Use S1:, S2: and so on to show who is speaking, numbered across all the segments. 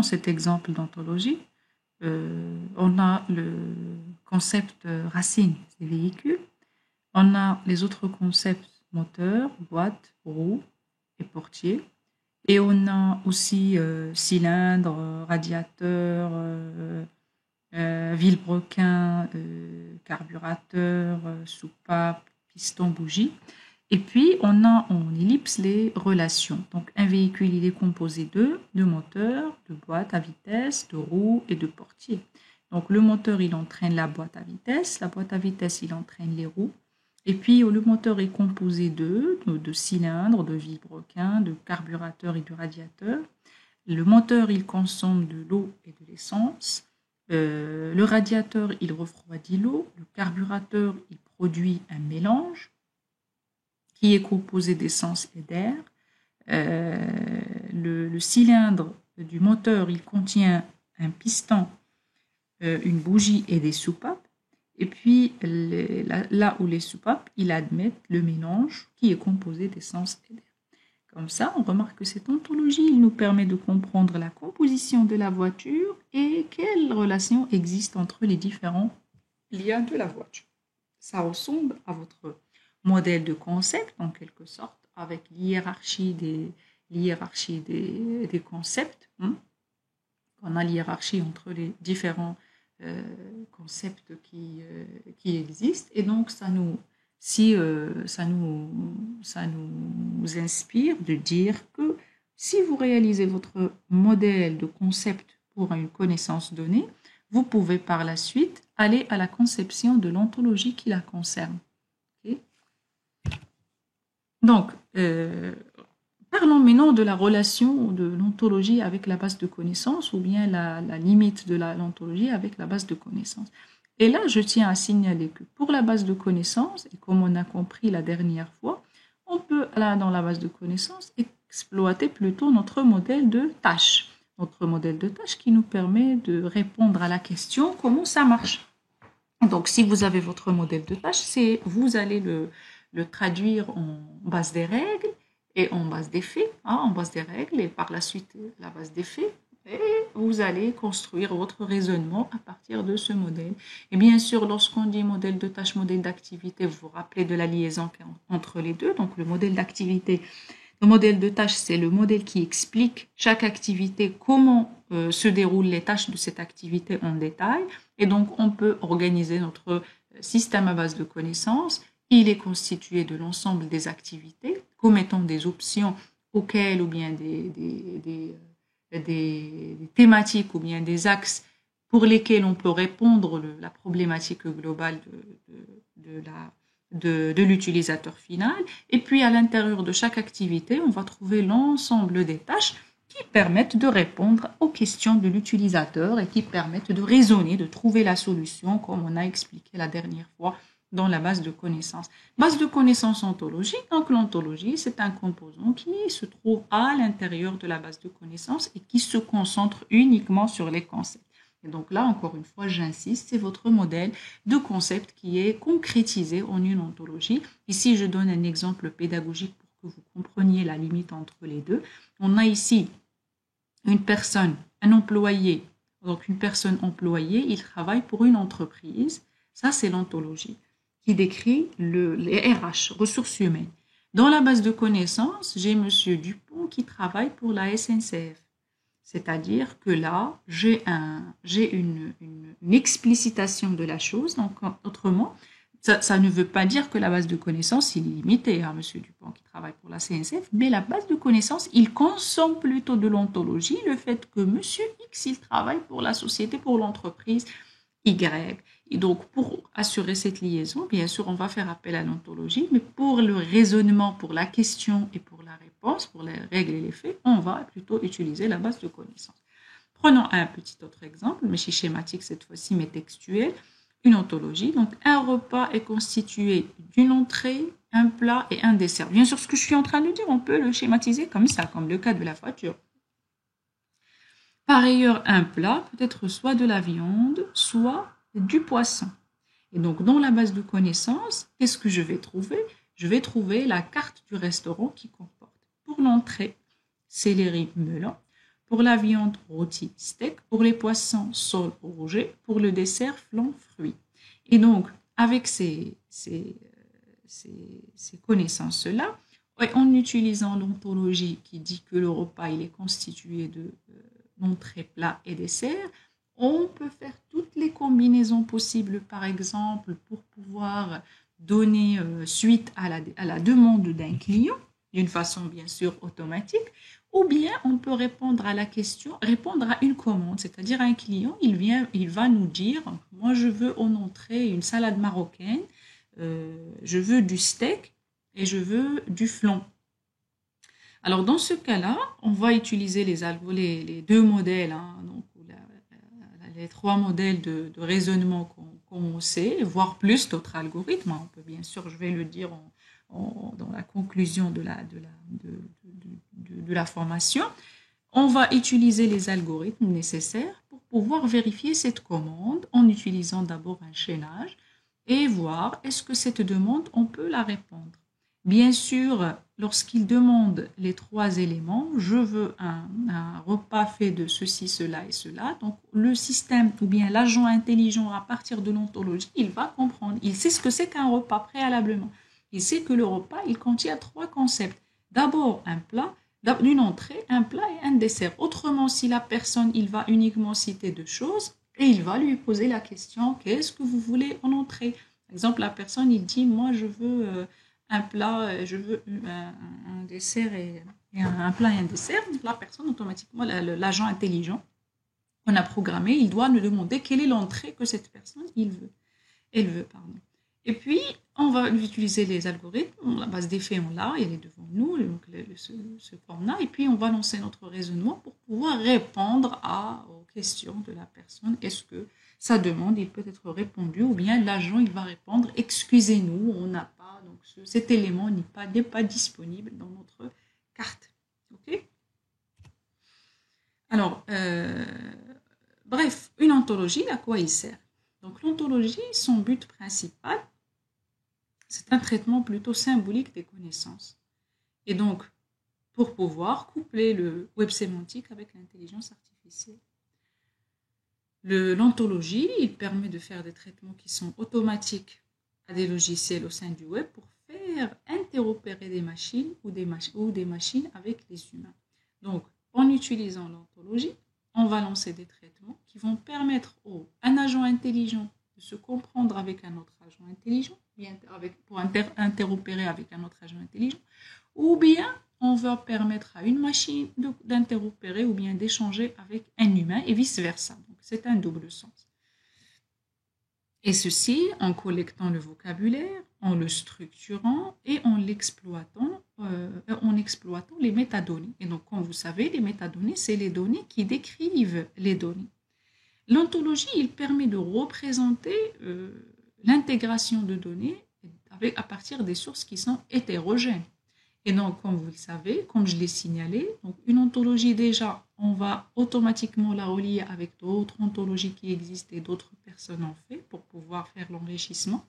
S1: Prenons cet exemple d'ontologie. On a le concept racine des véhicules. On a les autres concepts moteur, boîte, roue et portier. Et on a aussi cylindre, radiateur, vilebrequin, carburateur, soupape, piston, bougie. Et puis, on a en ellipse les relations. Donc, un véhicule, il est composé de moteurs, de boîtes à vitesse, de roues et de portiers. Donc, le moteur, il entraîne la boîte à vitesse. La boîte à vitesse, il entraîne les roues. Et puis, le moteur est composé de cylindres, de vilebrequins, de carburateur et de radiateur. Le moteur, il consomme de l'eau et de l'essence. Le radiateur, il refroidit l'eau. Le carburateur, il produit un mélange qui est composé d'essence et d'air. Le cylindre du moteur, il contient un piston, une bougie et des soupapes. Et puis, là où les soupapes, ils admettent le mélange qui est composé d'essence et d'air. Comme ça, on remarque que cette ontologie, il nous permet de comprendre la composition de la voiture et quelles relations existent entre les différents liens de la voiture. Ça ressemble à votre modèle de concept, en quelque sorte, avec l'hiérarchie des concepts. On a l'hiérarchie entre les différents concepts qui existent. Et donc, ça nous inspire de dire que si vous réalisez votre modèle de concept pour une connaissance donnée, vous pouvez par la suite aller à la conception de l'ontologie qui la concerne. Okay? Donc, parlons maintenant de la relation de l'ontologie avec la base de connaissances ou bien la limite de l'ontologie avec la base de connaissances. Et là, je tiens à signaler que pour la base de connaissances, et comme on a compris la dernière fois, on peut, là, dans la base de connaissances, exploiter plutôt notre modèle de tâche. Notre modèle de tâche qui nous permet de répondre à la question comment ça marche. Donc, si vous avez votre modèle de tâche, vous allez le traduire en base des règles et en base des faits, en base des règles et par la suite la base des faits. Et vous allez construire votre raisonnement à partir de ce modèle. Et bien sûr, lorsqu'on dit modèle de tâche, modèle d'activité, vous vous rappelez de la liaison entre les deux. Donc, le modèle d'activité, le modèle de tâche, c'est le modèle qui explique chaque activité, comment se déroulent les tâches de cette activité en détail. Et donc, on peut organiser notre système à base de connaissances. Il est constitué de l'ensemble des activités comme étant des options auxquelles ou bien des thématiques ou bien des axes pour lesquels on peut répondre la problématique globale de l'utilisateur final. Et puis, à l'intérieur de chaque activité, on va trouver l'ensemble des tâches qui permettent de répondre aux questions de l'utilisateur et qui permettent de raisonner, de trouver la solution, comme on a expliqué la dernière fois dans la base de connaissances. Base de connaissances ontologique. Donc, l'ontologie, c'est un composant qui se trouve à l'intérieur de la base de connaissances et qui se concentre uniquement sur les concepts. Et donc là, encore une fois, j'insiste, c'est votre modèle de concept qui est concrétisé en une ontologie. Ici, je donne un exemple pédagogique pour que vous compreniez la limite entre les deux. On a ici une personne, un employé. Donc, une personne employée, il travaille pour une entreprise. Ça, c'est l'ontologie qui décrit les RH, ressources humaines. Dans la base de connaissances, j'ai M. Dupont qui travaille pour la SNCF. C'est-à-dire que là, j'ai une explicitation de la chose. Donc, autrement, ça ne veut pas dire que la base de connaissances est limitée à M. Dupont qui travaille pour la SNCF, mais la base de connaissances, il consomme plutôt de l'ontologie, le fait que M. X, il travaille pour la société, pour l'entreprise Y. Et donc, pour assurer cette liaison, bien sûr, on va faire appel à l'ontologie, mais pour le raisonnement, pour la question et pour la réponse, pour les règles et les faits, on va plutôt utiliser la base de connaissances. Prenons un petit autre exemple, mais schématique cette fois-ci, mais textuel. Une ontologie. Donc, un repas est constitué d'une entrée, un plat et un dessert. Bien sûr, ce que je suis en train de dire, on peut le schématiser comme ça, comme le cas de la voiture. Par ailleurs, un plat peut être soit de la viande, soit du poisson. Et donc, dans la base de connaissances, qu'est-ce que je vais trouver? Je vais trouver la carte du restaurant qui comporte pour l'entrée céleri melon, pour la viande rôtie, steak, pour les poissons, sole ou rouget, pour le dessert, flan, fruits. Et donc, avec ces connaissances-là, en utilisant l'ontologie qui dit que le repas il est constitué de entrée, plat et dessert, on peut faire toutes les combinaisons possibles, par exemple, pour pouvoir donner suite à la demande d'un client, d'une façon bien sûr automatique, ou bien on peut répondre à la question, répondre à une commande, c'est-à-dire un client, il va nous dire, moi je veux en entrée une salade marocaine, je veux du steak et je veux du flan. Alors dans ce cas-là, on va utiliser les deux modèles, hein, donc les trois modèles de raisonnement qu'on sait, voire plus d'autres algorithmes. On peut bien sûr, je vais le dire dans la conclusion de la formation. On va utiliser les algorithmes nécessaires pour pouvoir vérifier cette commande en utilisant d'abord un chaînage et voir est-ce que cette demande, on peut la répondre. Bien sûr, lorsqu'il demande les trois éléments, je veux un repas fait de ceci, cela et cela. Donc, le système ou bien l'agent intelligent à partir de l'ontologie, il va comprendre. Il sait ce que c'est qu'un repas préalablement. Il sait que le repas, il contient trois concepts. D'abord, un plat, une entrée, un plat et un dessert. Autrement, si la personne, il va uniquement citer deux choses et il va lui poser la question, qu'est-ce que vous voulez en entrée? Par exemple, la personne, il dit, moi, je veux un plat, je veux un dessert et un plat et un dessert. Donc, la personne, automatiquement, l'agent intelligent qu'on a programmé, il doit nous demander quelle est l'entrée que cette personne, elle veut, pardon. Et puis, on va utiliser les algorithmes, la base des faits, on l'a, elle est devant nous, donc ce qu'on a, et puis on va lancer notre raisonnement pour pouvoir répondre aux questions de la personne. Est-ce que sa demande, il peut être répondu, ou bien l'agent, il va répondre, excusez-nous, on n'a pas, donc cet élément n'est pas disponible dans notre carte. Ok? Alors, bref, une ontologie, à quoi il sert? Donc l'ontologie, son but principal, c'est un traitement plutôt symbolique des connaissances. Et donc, pour pouvoir coupler le web sémantique avec l'intelligence artificielle. L'ontologie, il permet de faire des traitements qui sont automatiques à des logiciels au sein du web pour faire interopérer des machines ou des machines avec les humains. Donc, en utilisant l'ontologie, on va lancer des traitements qui vont permettre à un agent intelligent de se comprendre avec un autre agent intelligent, pour interopérer avec un autre agent intelligent, ou bien on va permettre à une machine d'interopérer ou bien d'échanger avec un humain et vice-versa. Donc, c'est un double sens. Et ceci en collectant le vocabulaire, en le structurant et en exploitant les métadonnées. Et donc, comme vous savez, les métadonnées, c'est les données qui décrivent les données. L'ontologie, il permet de représenter l'intégration de données à partir des sources qui sont hétérogènes. Et donc, comme vous le savez, comme je l'ai signalé, donc une ontologie déjà, on va automatiquement la relier avec d'autres ontologies qui existent et d'autres personnes en fait pour pouvoir faire l'enrichissement.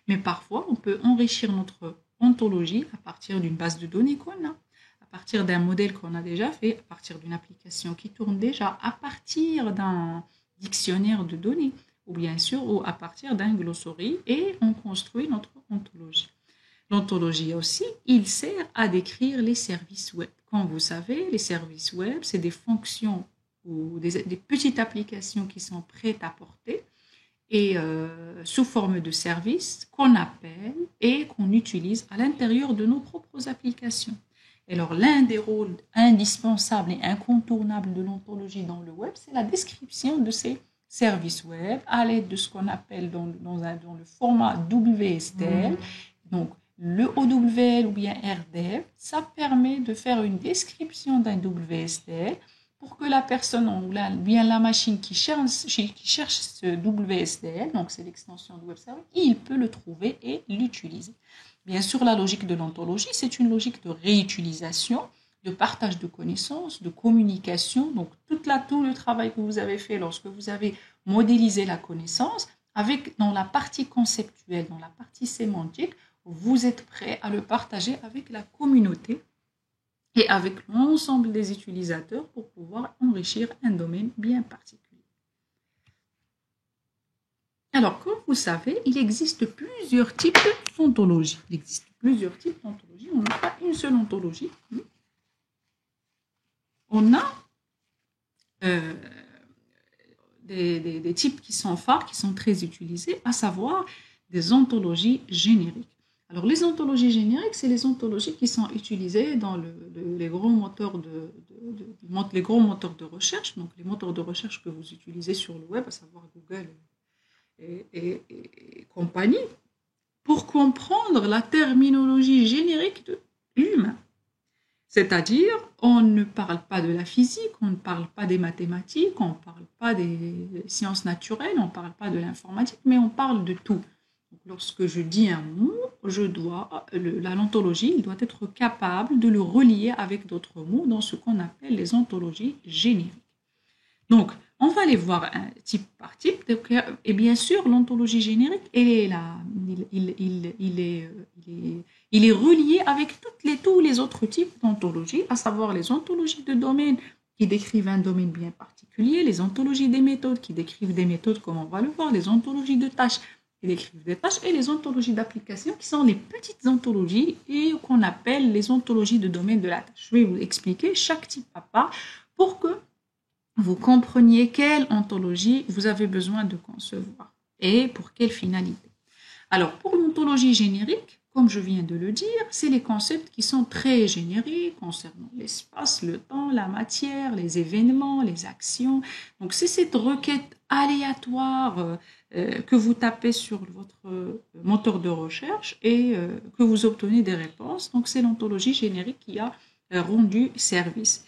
S1: Mais parfois, on peut enrichir notre ontologie à partir d'une base de données qu'on a, à partir d'un modèle qu'on a déjà fait, à partir d'une application qui tourne déjà, à partir d'un dictionnaire de données, ou bien sûr, ou à partir d'un glossary, et on construit notre ontologie. L'ontologie aussi, il sert à décrire les services web. Comme vous savez, les services web, c'est des fonctions ou des petites applications qui sont prêtes à porter et sous forme de services qu'on appelle et qu'on utilise à l'intérieur de nos propres applications. Et alors, l'un des rôles indispensables et incontournables de l'ontologie dans le web, c'est la description de ces services web à l'aide de ce qu'on appelle dans le format WSDL. Donc, le OWL ou bien RDF, ça permet de faire une description d'un WSDL pour que la personne ou bien la machine qui cherche ce WSDL, donc c'est l'extension de web service, il peut le trouver et l'utiliser. Bien sûr, la logique de l'ontologie, c'est une logique de réutilisation, de partage de connaissances, de communication. Donc, tout le travail que vous avez fait lorsque vous avez modélisé la connaissance, dans la partie conceptuelle, dans la partie sémantique, vous êtes prêt à le partager avec la communauté et avec l'ensemble des utilisateurs pour pouvoir enrichir un domaine bien particulier. Alors, comme vous savez, il existe plusieurs types d'ontologie. Il existe plusieurs types d'ontologie. On n'a pas une seule ontologie. On a des types qui sont phares, qui sont très utilisés, à savoir des ontologies génériques. Alors, les ontologies génériques, c'est les ontologies qui sont utilisées dans les gros moteurs les gros moteurs de recherche, donc les moteurs de recherche que vous utilisez sur le web, à savoir Google et compagnie, pour comprendre la terminologie générique de l'humain. C'est-à-dire, on ne parle pas de la physique, on ne parle pas des mathématiques, on ne parle pas des sciences naturelles, on ne parle pas de l'informatique, mais on parle de tout. Donc, lorsque je dis un mot, l'ontologie, il doit être capable de le relier avec d'autres mots dans ce qu'on appelle les ontologies génériques. Donc, on va les voir type par type. Et bien sûr, l'ontologie générique, elle est là. Il est relié avec tous les autres types d'ontologies, à savoir les ontologies de domaine qui décrivent un domaine bien particulier, les ontologies des méthodes qui décrivent des méthodes, comme on va le voir, les ontologies de tâches qui décrivent des tâches, et les ontologies d'application qui sont les petites ontologies et qu'on appelle les ontologies de domaine de la tâche. Je vais vous expliquer chaque type à part pour que vous compreniez quelle ontologie vous avez besoin de concevoir et pour quelle finalité. Alors, pour l'ontologie générique, comme je viens de le dire, c'est les concepts qui sont très génériques concernant l'espace, le temps, la matière, les événements, les actions. Donc, c'est cette requête aléatoire que vous tapez sur votre moteur de recherche et que vous obtenez des réponses. Donc, c'est l'ontologie générique qui a rendu service.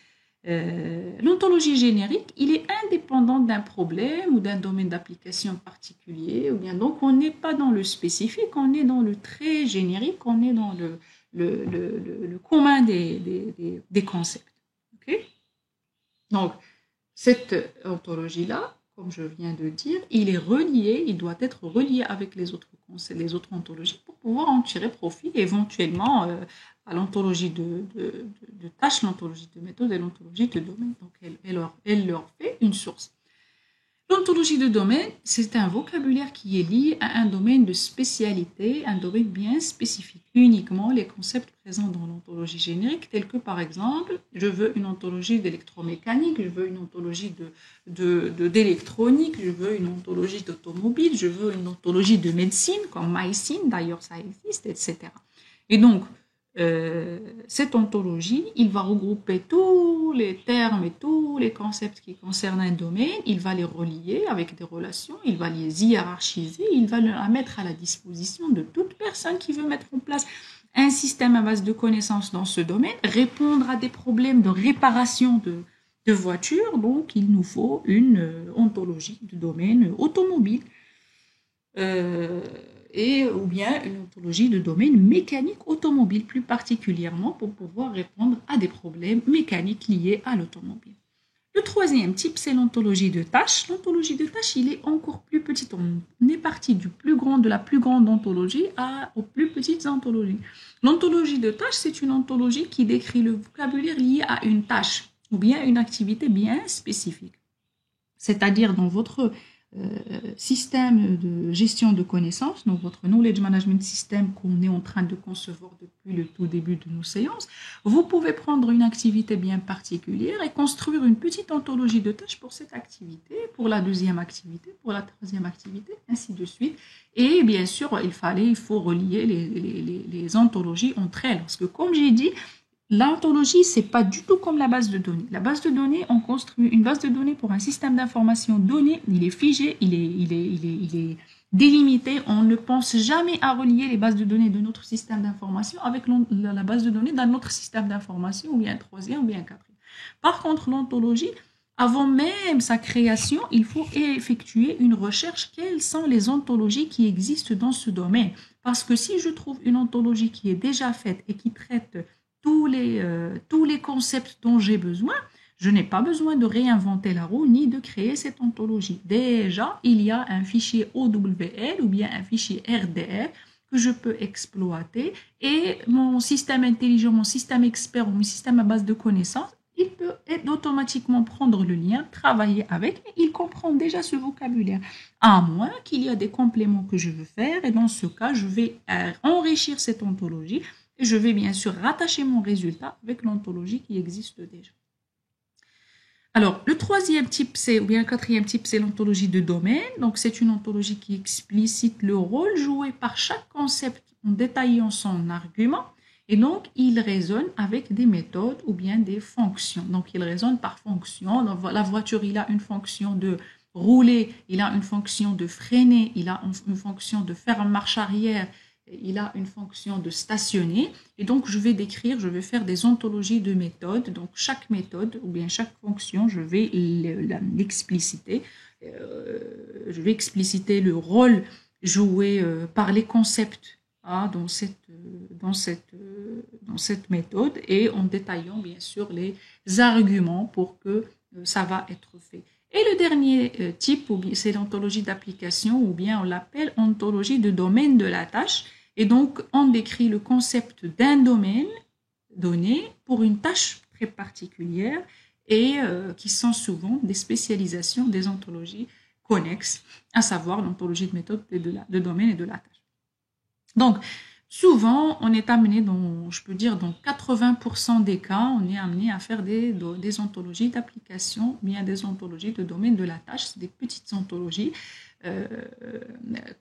S1: L'ontologie générique, il est indépendant d'un problème ou d'un domaine d'application particulier, ou bien donc on n'est pas dans le spécifique, on est dans le très générique, on est dans le commun des concepts. Okay? Donc, cette ontologie-là, comme je viens de dire, il doit être relié avec les autres concepts, les autres ontologies pour pouvoir en tirer profit éventuellement à l'ontologie de tâches, l'ontologie de méthode et l'ontologie de domaine. Donc, elle leur fait une source. L'ontologie de domaine, c'est un vocabulaire qui est lié à un domaine de spécialité, un domaine bien spécifique. Uniquement les concepts présents dans l'ontologie générique, tels que par exemple, je veux une ontologie d'électromécanique, je veux une ontologie d'électronique, je veux une ontologie d'automobile, je veux une ontologie de médecine, comme mycine, d'ailleurs ça existe, etc. Et donc, cette ontologie, il va regrouper tous les termes et tous les concepts qui concernent un domaine, il va les relier avec des relations, il va les hiérarchiser, il va la mettre à la disposition de toute personne qui veut mettre en place un système à base de connaissances dans ce domaine, répondre à des problèmes de réparation de voitures. Donc, il nous faut une ontologie de domaine automobile. Ou bien une ontologie de domaine mécanique automobile, plus particulièrement pour pouvoir répondre à des problèmes mécaniques liés à l'automobile. Le troisième type, c'est l'ontologie de tâches. L'ontologie de tâches, il est encore plus petit. On est parti de la plus grande ontologie aux plus petites ontologies. L'ontologie de tâches, c'est une ontologie qui décrit le vocabulaire lié à une tâche ou bien une activité bien spécifique. C'est-à-dire dans votre système de gestion de connaissances, donc votre knowledge management system qu'on est en train de concevoir depuis le tout début de nos séances, vous pouvez prendre une activité bien particulière et construire une petite ontologie de tâches pour cette activité, pour la deuxième activité, pour la troisième activité, ainsi de suite. Et bien sûr, il faut relier les ontologies entre elles, parce que comme j'ai dit, l'ontologie, c'est pas du tout comme la base de données. La base de données, on construit une base de données pour un système d'information donné, il est figé, il est délimité. On ne pense jamais à relier les bases de données de notre système d'information avec la base de données d'un autre système d'information, ou bien un troisième, ou bien un quatrième. Par contre, l'ontologie, avant même sa création, il faut effectuer une recherche. Quelles sont les ontologies qui existent dans ce domaine? Parce que si je trouve une ontologie qui est déjà faite et qui traite tous les concepts dont j'ai besoin, je n'ai pas besoin de réinventer la roue ni de créer cette ontologie. Déjà, il y a un fichier OWL ou bien un fichier RDF que je peux exploiter et mon système intelligent, mon système expert ou mon système à base de connaissances, il peut automatiquement prendre le lien, travailler avec, et il comprend déjà ce vocabulaire. À moins qu'il y ait des compléments que je veux faire, et dans ce cas, je vais enrichir cette ontologie et je vais bien sûr rattacher mon résultat avec l'ontologie qui existe déjà. Alors, le troisième type, ou bien le quatrième type, c'est l'ontologie de domaine. Donc, c'est une ontologie qui explicite le rôle joué par chaque concept en détaillant son argument. Et donc, il raisonne avec des méthodes ou bien des fonctions. Donc, il raisonne par fonction. Donc, la voiture, il a une fonction de rouler, il a une fonction de freiner, il a une fonction de faire marche arrière, il a une fonction de stationner. Et donc, je vais faire des ontologies de méthodes. Donc, chaque méthode ou bien chaque fonction, je vais l'expliciter. Je vais expliciter le rôle joué par les concepts dans cette méthode et en détaillant bien sûr les arguments pour que ça va être fait. Et le dernier type, c'est l'ontologie d'application ou bien on l'appelle ontologie de domaine de la tâche. Et donc, on décrit le concept d'un domaine donné pour une tâche très particulière et qui sont souvent des spécialisations des ontologies connexes, à savoir l'ontologie de méthode de domaine et de la tâche. Donc, souvent, on est amené, dans 80% des cas, on est amené à faire des ontologies d'application, bien des ontologies de domaine de la tâche. C'est des petites ontologies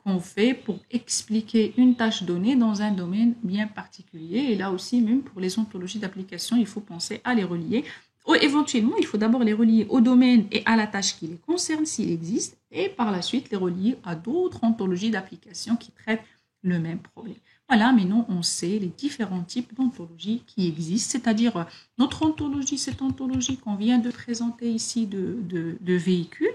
S1: qu'on fait pour expliquer une tâche donnée dans un domaine bien particulier. Et là aussi, même pour les ontologies d'application, il faut penser à les relier. Ou éventuellement, il faut d'abord les relier au domaine et à la tâche qui les concerne, s'il existe, et par la suite, les relier à d'autres ontologies d'application qui traitent le même problème. Voilà, maintenant on sait les différents types d'ontologies qui existent, c'est-à-dire notre ontologie, cette ontologie qu'on vient de présenter ici de véhicule.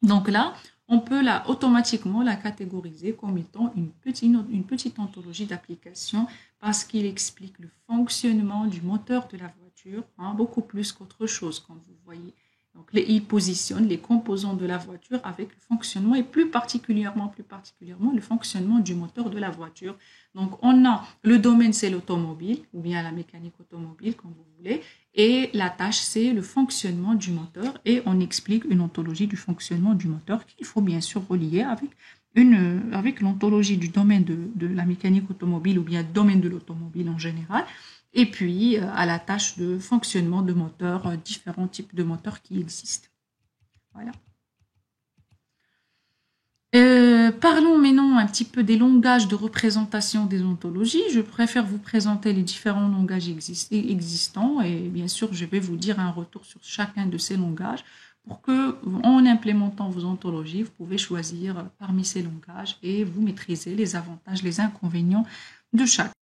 S1: Donc là, on peut automatiquement la catégoriser comme étant une petite ontologie d'application parce qu'il explique le fonctionnement du moteur de la voiture, beaucoup plus qu'autre chose, comme vous voyez. Donc, il positionne les composants de la voiture avec le fonctionnement et plus particulièrement le fonctionnement du moteur de la voiture. Donc, on a le domaine, c'est l'automobile ou bien la mécanique automobile, comme vous voulez, et la tâche, c'est le fonctionnement du moteur et on explique une ontologie du fonctionnement du moteur qu'il faut bien sûr relier avec l'ontologie du domaine de la mécanique automobile ou bien domaine de l'automobile en général. Et puis à la tâche de fonctionnement de moteurs, différents types de moteurs qui existent. Voilà. Parlons maintenant un petit peu des langages de représentation des ontologies. Je préfère vous présenter les différents langages existants et bien sûr, je vais vous dire un retour sur chacun de ces langages pour que, en implémentant vos ontologies, vous pouvez choisir parmi ces langages et vous maîtrisez les avantages, les inconvénients de chaque.